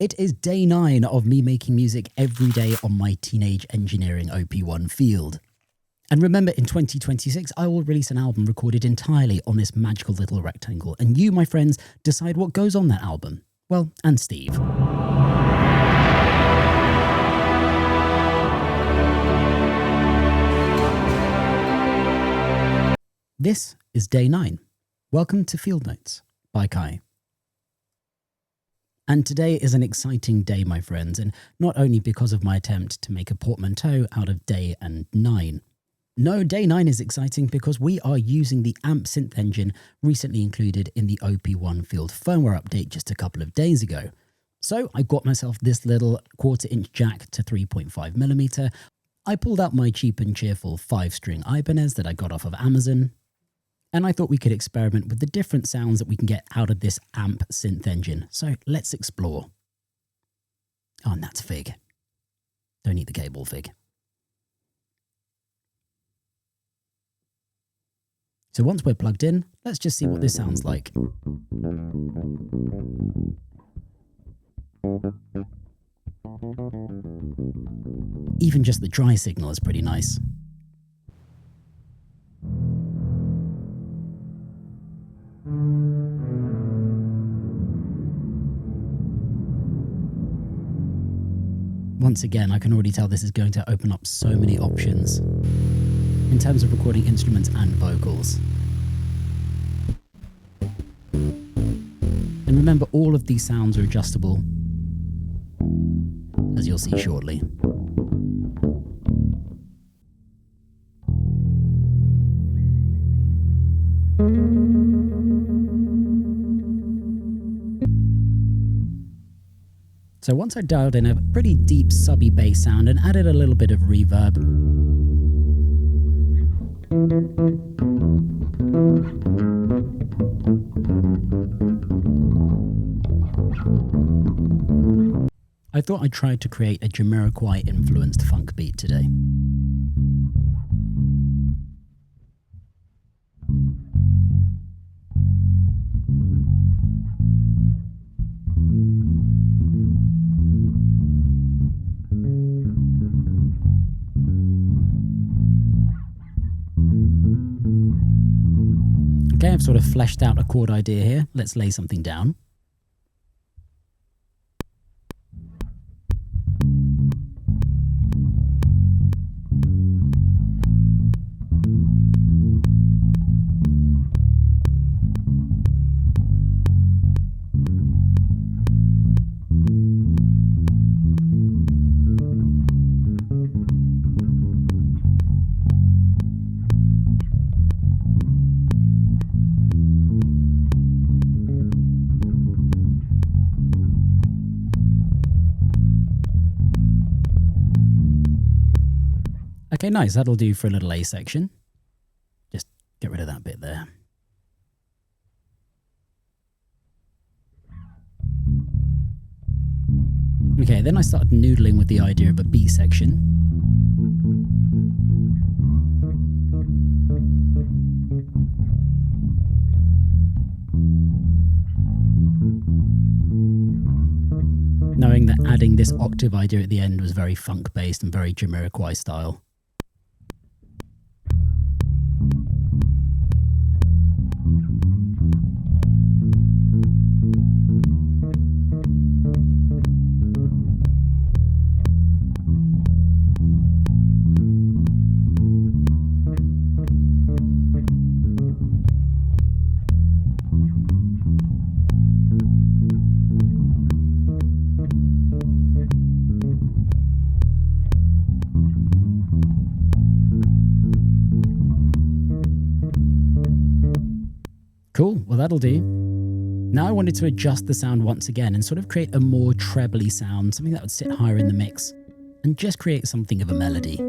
It is day 9 of me making music every day on my teenage engineering OP-1 field. And remember, in 2026, I will release an album recorded entirely on this magical little rectangle, and you, my friends, decide what goes on that album. Well, and Steve. This is day 9. Welcome to Field Notes by Kai. And today is an exciting day, my friends, and not only because of my attempt to make a portmanteau out of day and 9. No, day 9 is exciting because we are using the amp synth engine recently included in the OP-1 field firmware update just a couple of days ago. So I got myself this little 1/4-inch jack to 3.5mm. I pulled out my cheap and cheerful 5-string Ibanez that I got off of Amazon. And I thought we could experiment with the different sounds that we can get out of this amp synth engine. So let's explore. Oh, and that's Fig. Don't eat the cable, Fig. So once we're plugged in, let's just see what this sounds like. Even just the dry signal is pretty nice. Once again, I can already tell this is going to open up so many options in terms of recording instruments and vocals. And remember, all of these sounds are adjustable, as you'll see shortly. So once I dialed in a pretty deep subby bass sound and added a little bit of reverb, I thought I'd try to create a Jamiroquai influenced funk beat today. Okay, I've sort of fleshed out a chord idea here. Let's lay something down. Okay, nice. That'll do for a little A section. Just get rid of that bit there. Okay, then I started noodling with the idea of a B section. Knowing that adding this octave idea at the end was very funk-based and very Jamiroquai-style. Cool, well that'll do. Now I wanted to adjust the sound once again and sort of create a more trebly sound, something that would sit higher in the mix, and just create something of a melody.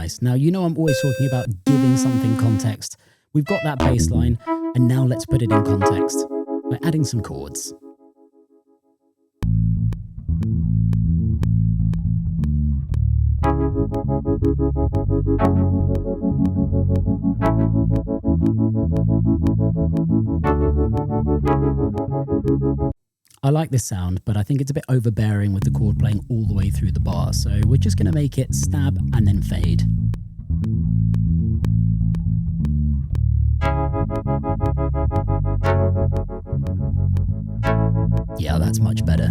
nice. Now, you know I'm always talking about giving something context. We've got that bass line, and now let's put it in context by adding some chords. I like this sound, but I think it's a bit overbearing with the chord playing all the way through the bar, so we're just going to make it stab and then fade. Yeah, that's much better.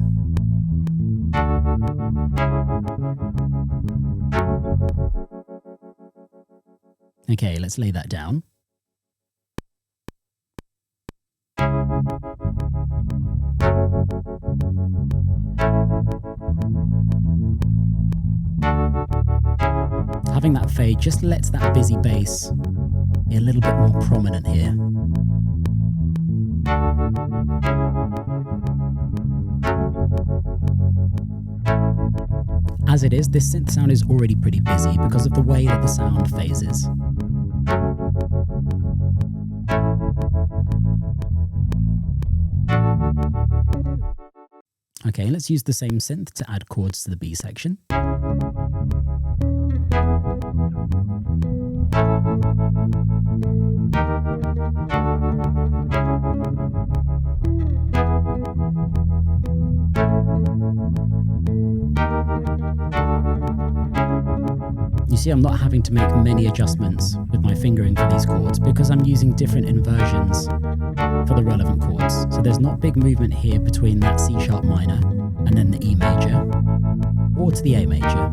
Okay, let's lay that down. Having that fade just lets that busy bass be a little bit more prominent here. As it is, this synth sound is already pretty busy because of the way that the sound phases. Okay, let's use the same synth to add chords to the B section. You see, I'm not having to make many adjustments with my fingering for these chords because I'm using different inversions for the relevant chords. So there's not big movement here between that C sharp minor and then the E major or to the A major,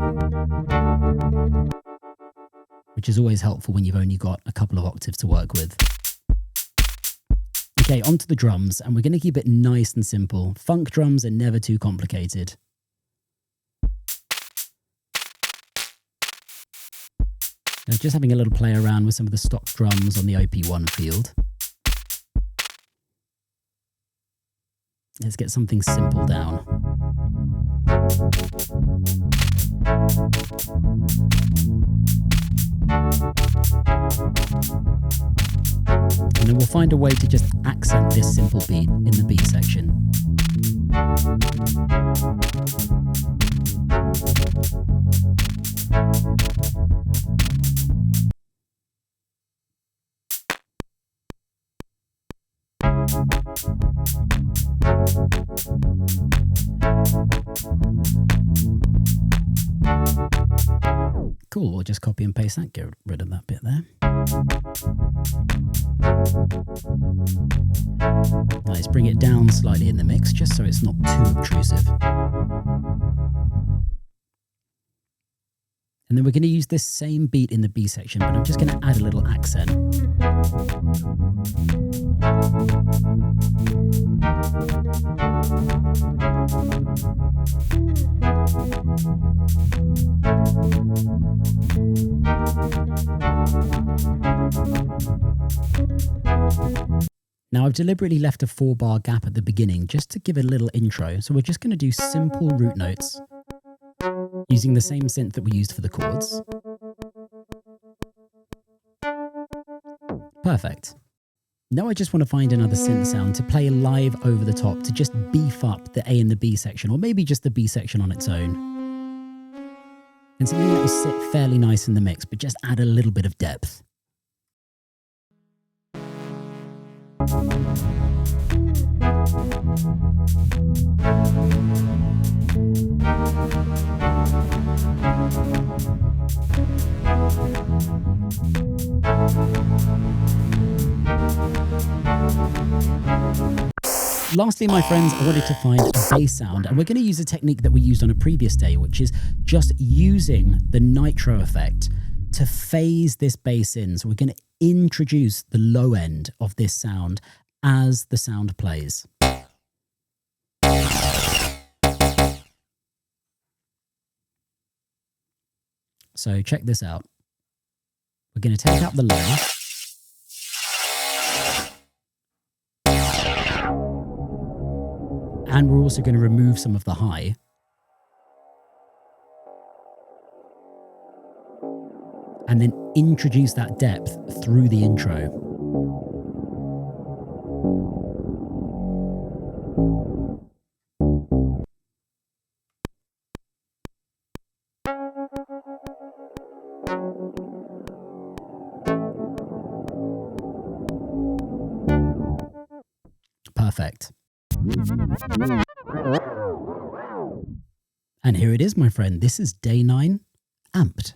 which is always helpful when you've only got a couple of octaves to work with. Okay, onto the drums, and we're going to keep it nice and simple. Funk drums are never too complicated. Now, just having a little play around with some of the stock drums on the OP-1 field. Let's get something simple down. And then we'll find a way to just accent this simple beat in the B section. Cool, we'll just copy and paste that, get rid of that bit there. Nice, bring it down slightly in the mix just so it's not too obtrusive. And then we're going to use this same beat in the B section, but I'm just going to add a little accent. Now I've deliberately left a 4-bar gap at the beginning just to give a little intro, so we're just going to do simple root notes using the same synth that we used for the chords. Perfect. Now I just want to find another synth sound to play live over the top to just beef up the A and the B section, or maybe just the B section on its own. And something that will sit fairly nice in the mix, but just add a little bit of depth. Lastly, my friends, I wanted to find a bass sound, and we're going to use a technique that we used on a previous day, which is just using the nitro effect to phase this bass in. So we're going to introduce the low end of this sound as the sound plays. So check this out. We're going to take out the low. And we're also going to remove some of the high. and then introduce that depth through the intro. Perfect. And here it is, my friend. This is day 9, amped.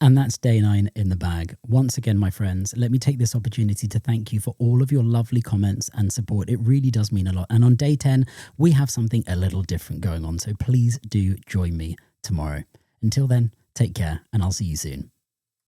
And that's day 9 in the bag. Once again, my friends, let me take this opportunity to thank you for all of your lovely comments and support. It really does mean a lot. And on day 10, we have something a little different going on. So please do join me tomorrow. Until then, take care and I'll see you soon.